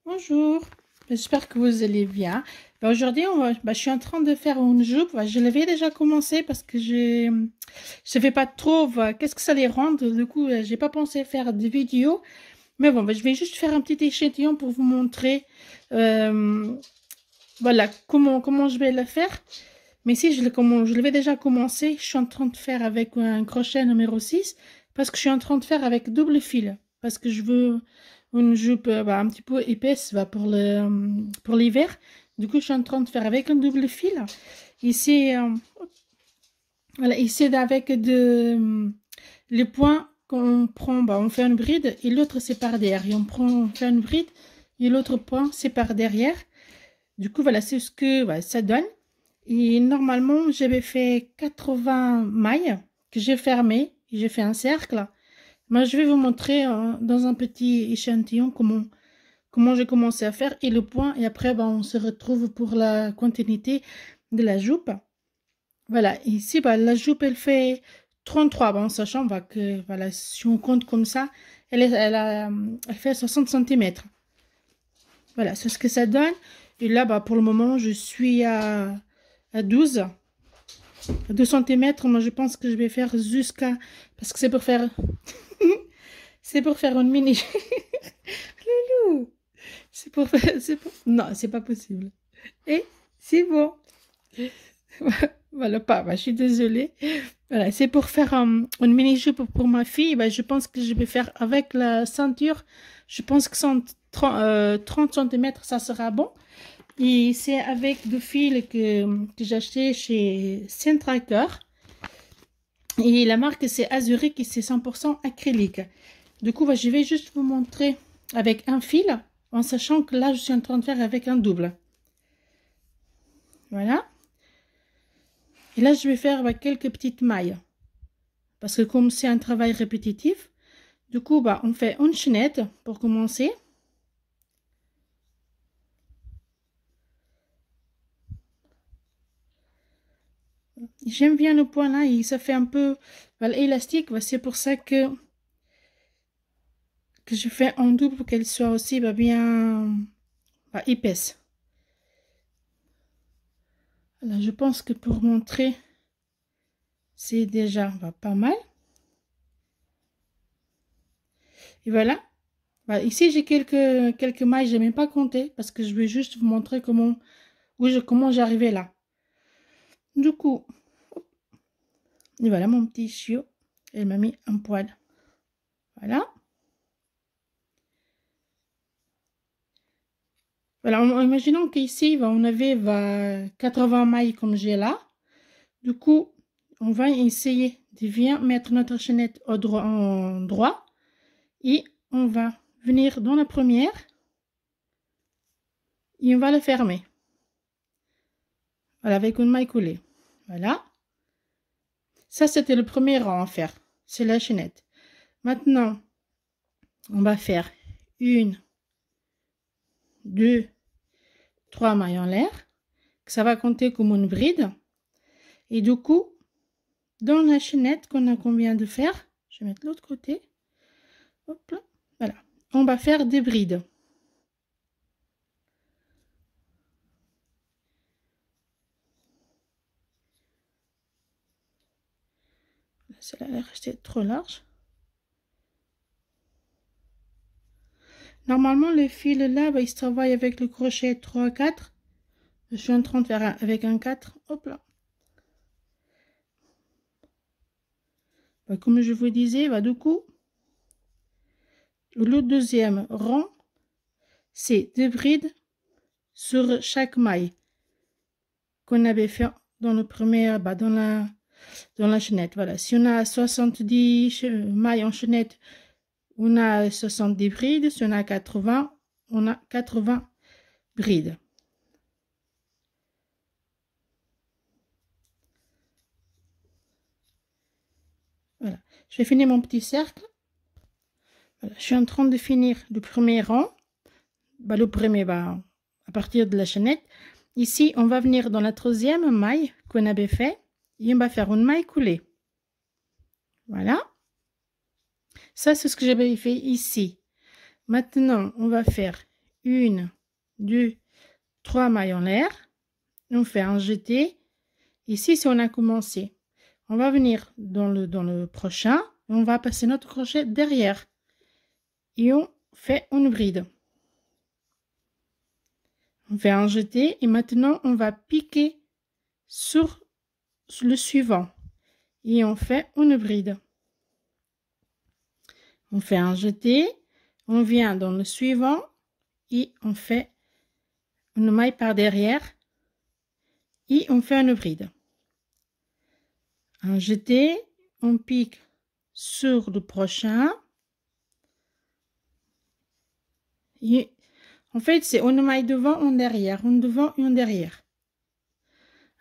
Bonjour, j'espère que vous allez bien. Aujourd'hui, je suis en train de faire une jupe. Je l'avais déjà commencé parce que je savais pas trop qu'est-ce que ça allait rendre. Du coup, j'ai pas pensé faire des vidéos. Mais bon, je vais juste faire un petit échantillon pour vous montrer euh, voilà comment je vais le faire. Mais si je l'avais déjà commencé, je suis en train de faire avec un crochet numéro 6 parce que je suis en train de faire avec double fil parce que je veux une jupe un petit peu épaisse pour l'hiver. Du coup, je suis en train de faire avec un double fil. Ici, voilà, ici avec les points qu'on prend, on fait une bride et l'autre c'est par derrière. Et on fait une bride et l'autre point c'est par derrière. Du coup, voilà, c'est ce que ça donne. Et normalement, j'avais fait 80 mailles que j'ai fermées. J'ai fait un cercle. Moi, je vais vous montrer dans un petit échantillon comment j'ai commencé à faire et le point. Et après, on se retrouve pour la continuité de la jupe. Voilà, ici, la jupe, elle fait 33. En sachant que voilà, si on compte comme ça, elle fait 60 cm. Voilà, c'est ce que ça donne. Et là, pour le moment, je suis à 12 cm. Moi, je pense que je vais faire jusqu'à... Parce que c'est pour faire... c'est pour faire une mini... Loulou. C'est pour faire... Non, c'est pas possible. Et c'est bon. Voilà, pas. Je suis désolée. Voilà, c'est pour faire une mini-jupe pour ma fille. Je pense que je vais faire avec la ceinture. Je pense que 30 cm, ça sera bon. Et c'est avec du fil que j'ai acheté chez Centracker. Et la marque, c'est Azuric et c'est 100% acrylique. Du coup, je vais juste vous montrer avec un fil, en sachant que là, je suis en train de faire avec un double. Voilà. Et là, je vais faire quelques petites mailles. Parce que comme c'est un travail répétitif, du coup, on fait une chaînette pour commencer. J'aime bien le point là, et ça fait un peu élastique. C'est pour ça que je fais en double pour qu'elle soit aussi bien épaisse. Voilà, je pense que pour montrer, c'est déjà pas mal. Et voilà. Ici, j'ai quelques mailles, je n'ai même pas compté parce que je vais juste vous montrer comment j'arrivais là. Du coup, et voilà mon petit chiot. Elle m'a mis un poil. Voilà. Voilà, imaginons qu'ici, on avait 80 mailles comme j'ai là. Du coup, on va essayer de bien mettre notre chaînette en droit. Et on va venir dans la première. Et on va la fermer. Voilà, avec une maille coulée. Voilà. Ça, c'était le premier rang à faire. C'est la chaînette. Maintenant, on va faire 1, 2, 3 mailles en l'air. Ça va compter comme une bride. Et du coup, dans la chaînette qu'on vient de faire, je vais mettre l'autre côté. Hop là. Voilà. On va faire des brides. Celle-là, elle est restée trop large. Normalement, le fil là, il se travaille avec le crochet 3-4. Je suis en train de faire avec un 4. Hop là. Comme je vous disais, du coup, le deuxième rang, c'est des brides sur chaque maille qu'on avait fait dans le premier, dans la chaînette. Voilà, si on a 70 mailles en chaînette, on a 70 brides. Si on a 80, on a 80 brides. Voilà, je vais finir mon petit cercle. Voilà, je suis en train de finir le premier rang. Le premier, à partir de la chaînette. Ici, on va venir dans la troisième maille qu'on avait fait et on va faire une maille coulée. Voilà. Ça, c'est ce que j'avais fait ici. Maintenant, on va faire 1, 2, 3 mailles en l'air. On fait un jeté. Ici, si on a commencé, on va venir dans le prochain. On va passer notre crochet derrière. Et on fait une bride. On fait un jeté et maintenant on va piquer sur le suivant. Et on fait une bride. On fait un jeté. On vient dans le suivant et on fait une maille par derrière et on fait une bride. Un jeté, on pique sur le prochain et en fait c'est une maille devant, une derrière, une devant, une derrière.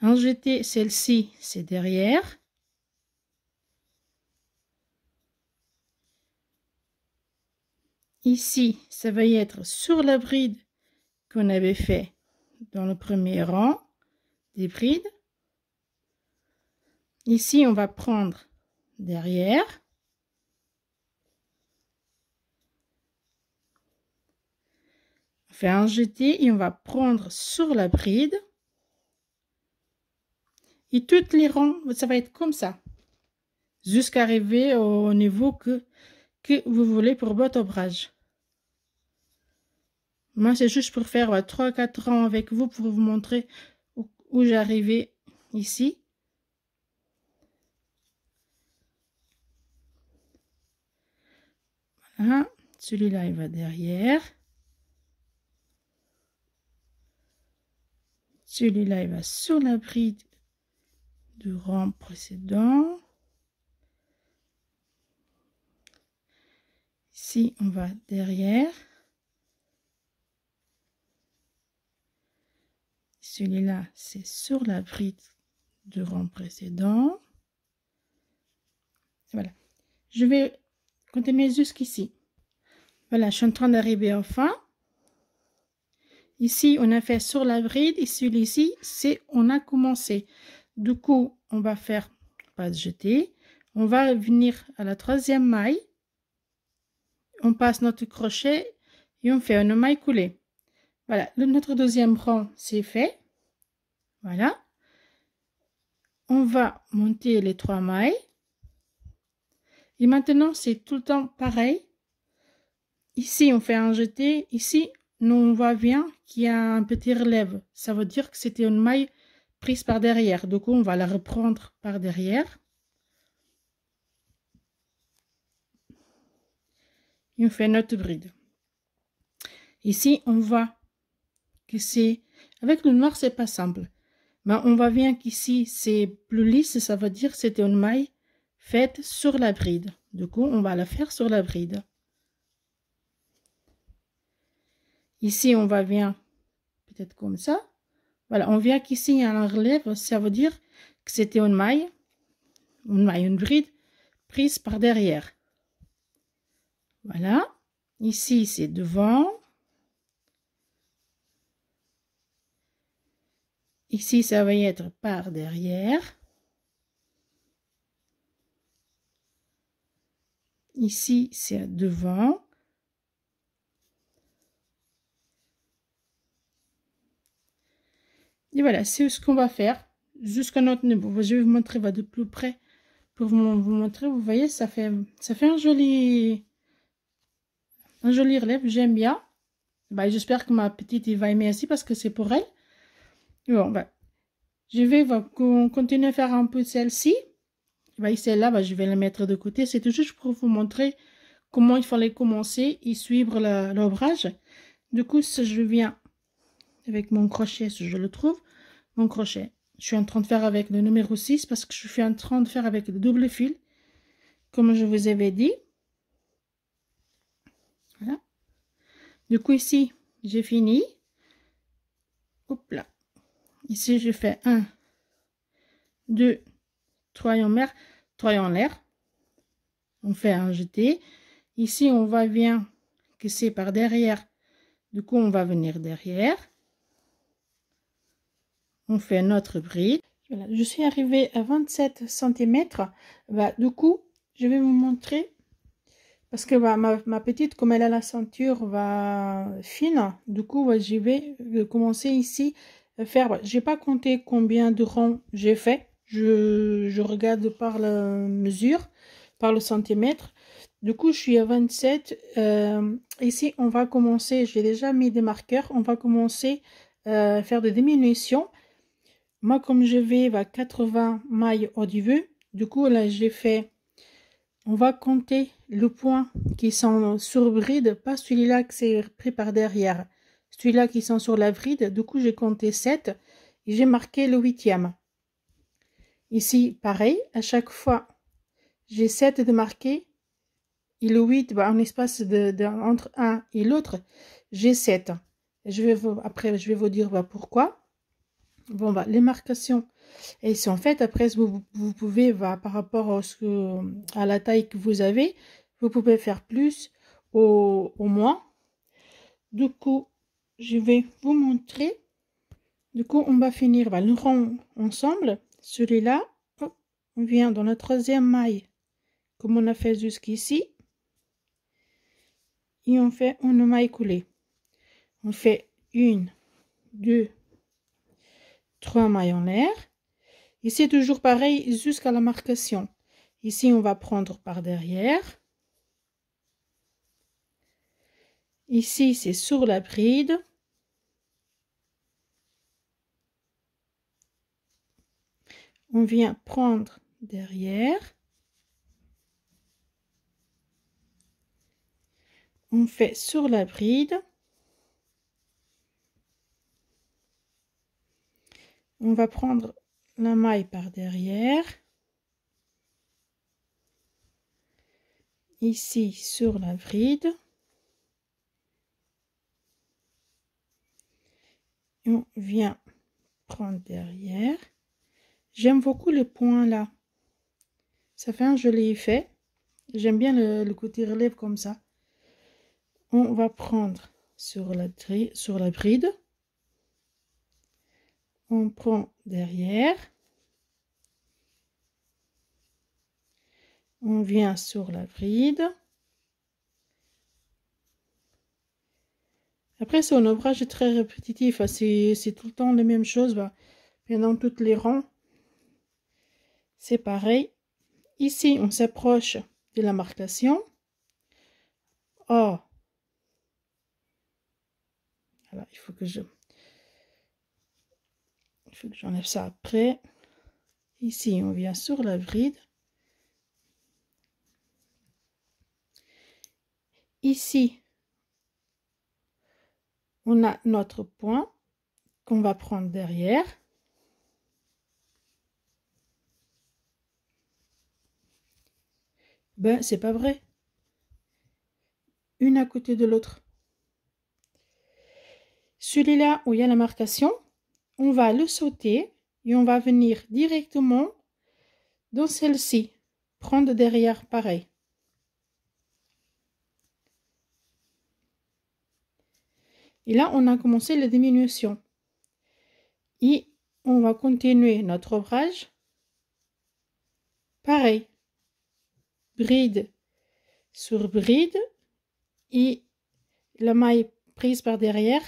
Un jeté, celle-ci c'est derrière. Ici, ça va y être sur la bride qu'on avait fait dans le premier rang des brides. Ici, on va prendre derrière. On fait un jeté et on va prendre sur la bride. Et toutes les rangs, ça va être comme ça. Jusqu'à arriver au niveau que vous voulez pour votre ouvrage. Moi, c'est juste pour faire 3-4 rangs avec vous pour vous montrer où j'arrivais ici. Voilà, celui-là, il va derrière. Celui-là, il va sur la bride du rang précédent. Ici, on va derrière. Celui-là, c'est sur la bride du rang précédent. Voilà. Je vais continuer jusqu'ici. Voilà, je suis en train d'arriver au fin. Ici, on a fait sur la bride et celui-ci, c'est on a commencé. Du coup, on va faire pas de jeté. On va venir à la troisième maille. On passe notre crochet et on fait une maille coulée. Voilà, notre deuxième rang, c'est fait. Voilà. On va monter les 3 mailles. Et maintenant, c'est tout le temps pareil. Ici, on fait un jeté. Ici, nous, on voit bien qu'il y a un petit relève. Ça veut dire que c'était une maille prise par derrière. Du coup, on va la reprendre par derrière. Et on fait notre bride. Ici, on voit que c'est... Avec le noir, c'est pas simple. Mais on voit bien qu'ici, c'est plus lisse. Ça veut dire que c'était une maille faite sur la bride. Du coup, on va la faire sur la bride. Ici, on va bien, peut-être comme ça. Voilà, on vient qu'ici, il y a un relève. Ça veut dire que c'était une maille, une bride prise par derrière. Voilà. Ici, c'est devant. Ici, ça va être par derrière. Ici, c'est devant. Et voilà, c'est ce qu'on va faire jusqu'à notre niveau. Je vais vous montrer de plus près pour vous montrer. Vous voyez, ça fait un joli relève. J'aime bien. Bah, j'espère que ma petite va aimer aussi parce que c'est pour elle. Bon, bah, je vais continuer à faire un peu celle-ci. Bah, celle-là, je vais la mettre de côté. C'est juste pour vous montrer comment il fallait commencer et suivre l'ouvrage. Du coup, je viens avec mon crochet, si je le trouve, mon crochet. Je suis en train de faire avec le numéro 6 parce que je suis en train de faire avec le double fil, comme je vous avais dit. Voilà. Du coup, ici, j'ai fini. Hop là. Ici, je fais 1, 2, 3 en l'air, 3 en l'air. On fait un jeté. Ici, on va bien que c'est par derrière. Du coup, on va venir derrière. On fait notre bride. Voilà, je suis arrivée à 27 cm. Bah, du coup, je vais vous montrer Parce que ma petite, comme elle a la ceinture fine, du coup, j'y vais commencer ici à faire. J'ai pas compté combien de rangs j'ai fait. Je regarde par la mesure, par le centimètre. Du coup, je suis à 27. Ici, on va commencer. J'ai déjà mis des marqueurs. On va commencer à faire des diminutions. Moi, comme je vais à 80 mailles au début, du coup, là, j'ai fait. On va compter le point qui sont sur bride, pas celui-là que c'est pris par derrière. Celui-là qui sont sur la bride, du coup j'ai compté 7 et j'ai marqué le 8e. Ici, pareil, à chaque fois, j'ai 7 de marqué et le 8, en espace entre un et l'autre, j'ai 7. Après, je vais vous dire pourquoi. Bon, les marcations, elles sont faites. Après, vous pouvez, par rapport à la taille que vous avez, vous pouvez faire plus ou moins. Du coup, je vais vous montrer. Du coup, on va finir le rond ensemble. Celui-là, on vient dans la troisième maille, comme on a fait jusqu'ici. Et on fait une maille coulée. On fait 1, 2, 3 mailles en l'air. Et c'est toujours pareil jusqu'à la marcation. Ici, on va prendre par derrière. Ici, c'est sur la bride. On vient prendre derrière. On fait sur la bride. On va prendre la maille par derrière. Ici, sur la bride. On vient prendre derrière. J'aime beaucoup les points là. Ça fait un joli effet. J'aime bien le côté relève comme ça. On va prendre sur la bride. On prend derrière. On vient sur la bride. Après, c'est un ouvrage très répétitif. C'est tout le temps les mêmes choses. Pendant tous les rangs, c'est pareil. Ici, on s'approche de la marcation. Oh, alors, il faut que j'enlève ça après. Ici, on vient sur la bride. Ici, on a notre point qu'on va prendre derrière. C'est pas vrai. Une à côté de l'autre. Celui-là où il y a la marcation, on va le sauter et on va venir directement dans celle-ci. Prendre derrière pareil. Et là, on a commencé la diminution. Et on va continuer notre ouvrage. Pareil. Bride sur bride. Et la maille prise par derrière.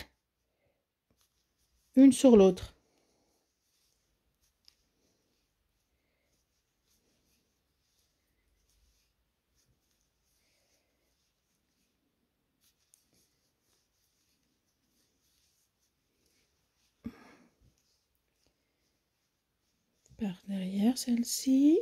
Une sur l'autre. Par derrière celle-ci.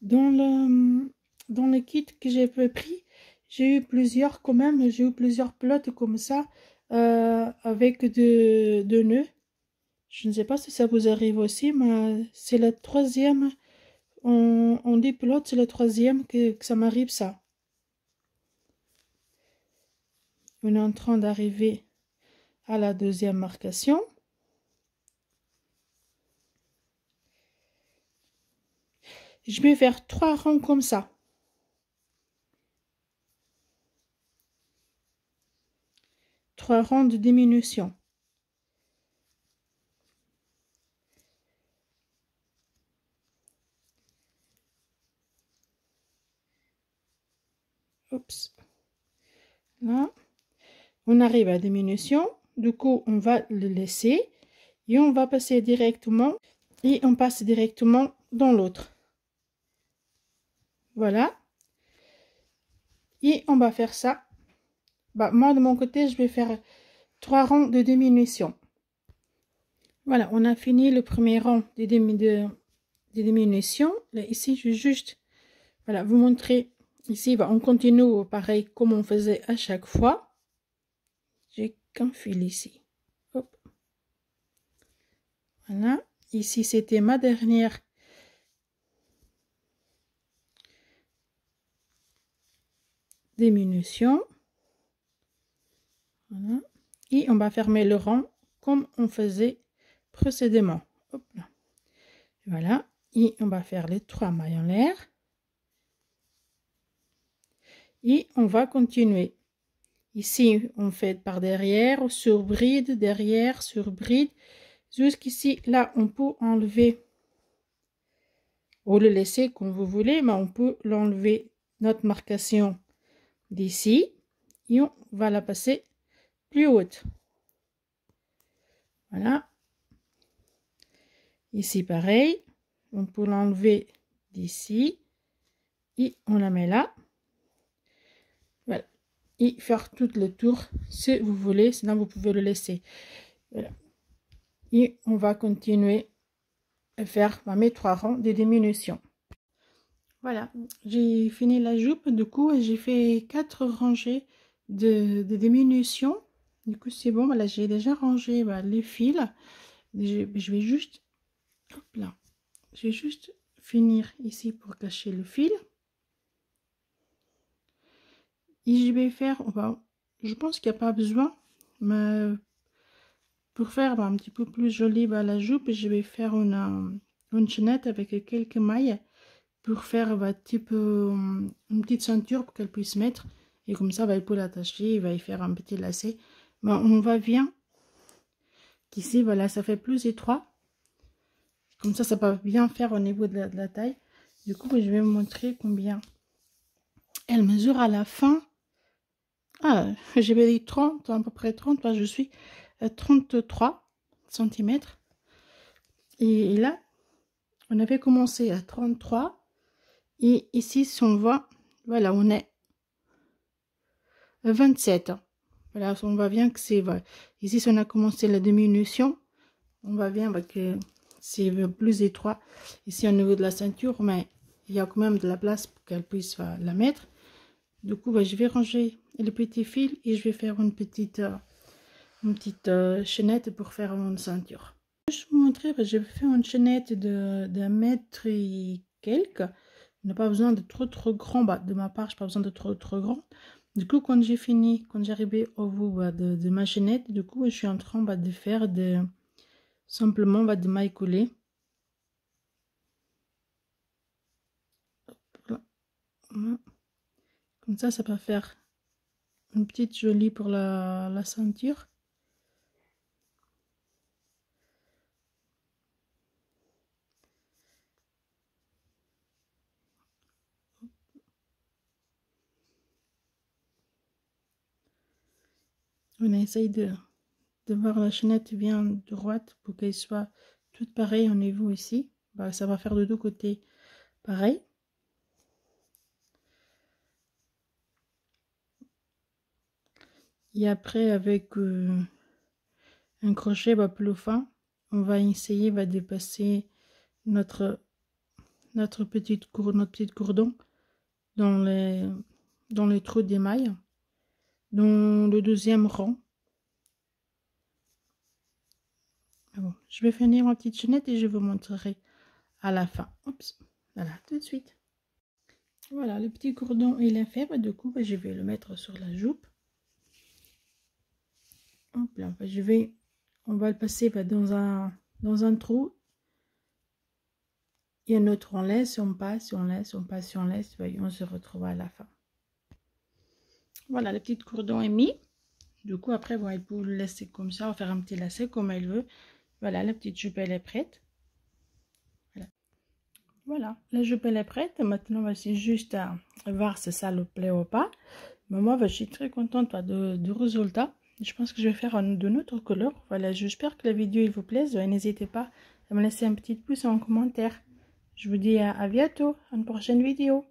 Dans le kit que j'ai pris, j'ai eu plusieurs quand même, j'ai eu plusieurs plots comme ça avec de nœuds. Je ne sais pas si ça vous arrive aussi, mais c'est la troisième, on dit plot, c'est le troisième que ça m'arrive ça. On est en train d'arriver à la deuxième marcation. Je vais faire 3 rangs comme ça. 3 rangs de diminution. Oups. Là. On arrive à diminution. Du coup, on va le laisser. Et on va passer directement. Et on passe directement dans l'autre. Voilà. Et on va faire ça. Bah, moi, de mon côté, je vais faire 3 rangs de diminution. Voilà, on a fini le premier rang de diminution. Là, ici, je vais juste voilà, vous montrer. Ici, bah, on continue pareil comme on faisait à chaque fois. J'ai qu'un fil ici. Hop. Voilà. Ici, c'était ma dernière diminution. Voilà. Et on va fermer le rang comme on faisait précédemment. Hop là. Voilà. Et on va faire les 3 mailles en l'air. Et on va continuer. Ici, on fait par derrière, sur bride, derrière, sur bride. Jusqu'ici, là, on peut enlever ou le laisser comme vous voulez, mais on peut l'enlever notre marcation d'ici et on va la passer plus haute. Voilà. Ici, pareil, on peut l'enlever d'ici et on la met là. Voilà. Et faire tout le tour si vous voulez, sinon vous pouvez le laisser. Voilà. Et on va continuer à faire mes 3 rangs de diminution. Voilà, j'ai fini la jupe, du coup j'ai fait 4 rangées de diminution. Du coup c'est bon, voilà, j'ai déjà rangé les fils. Je vais juste, hop là, je vais juste finir ici pour cacher le fil. Et je vais faire, je pense qu'il n'y a pas besoin, mais pour faire un petit peu plus jolie la jupe, je vais faire une chaînette avec quelques mailles. Pour faire type une petite ceinture pour qu'elle puisse mettre, et comme ça elle peut l'attacher, il va y faire un petit lacet. Mais on va bien ici, voilà, ça fait plus étroit, comme ça va bien faire au niveau de la taille. Du coup je vais vous montrer combien elle mesure à la fin. J'avais dit 30, à peu près 30, je suis à 33 cm et là on avait commencé à 33. Et ici, si on voit, voilà, on est 27. Voilà, on voit bien que c'est... Voilà. Ici, si on a commencé la diminution, on voit bien que c'est plus étroit. Ici, au niveau de la ceinture, mais il y a quand même de la place pour qu'elle puisse la mettre. Du coup, je vais ranger les petits fils et je vais faire une petite chaînette pour faire une ceinture. Je vais vous montrer, j'ai fait une chaînette d'1 mètre et quelques. On n'a pas besoin de trop grand, de ma part, je n'ai pas besoin de trop grand. Du coup, quand j'ai fini, quand j'arrivais au bout de ma chaînette, du coup, je suis en train de faire simplement de mailles collées. Comme ça va faire une petite jolie pour la ceinture. On essaye de voir la chaînette bien droite pour qu'elle soit toute pareille au niveau ici. Ça va faire de deux côtés pareil. Et après, avec un crochet plus fin, on va essayer de passer notre petit cordon dans les trous des mailles, dans le deuxième rang. Bon, je vais finir ma petite chaînette et je vous montrerai à la fin. Oups, voilà, tout de suite. Voilà, le petit cordon il est fait. Du coup, je vais le mettre sur la jupe. Hop là, on va le passer dans un trou. Et un autre, on laisse, on passe, on laisse, on passe, on laisse. Voyons, on se retrouve à la fin. Voilà, le petit cordon est mis. Du coup, après, elle peut le laisser comme ça, faire un petit lacet comme elle veut. Voilà, la petite jupe, elle est prête. Voilà, la jupe elle est prête. Maintenant, voici juste à voir si ça le plaît ou pas. Mais moi, je suis très contente du résultat. Je pense que je vais faire de notre couleur. Voilà, j'espère que la vidéo il vous plaise. N'hésitez pas à me laisser un petit pouce en commentaire. Je vous dis à bientôt, à une prochaine vidéo.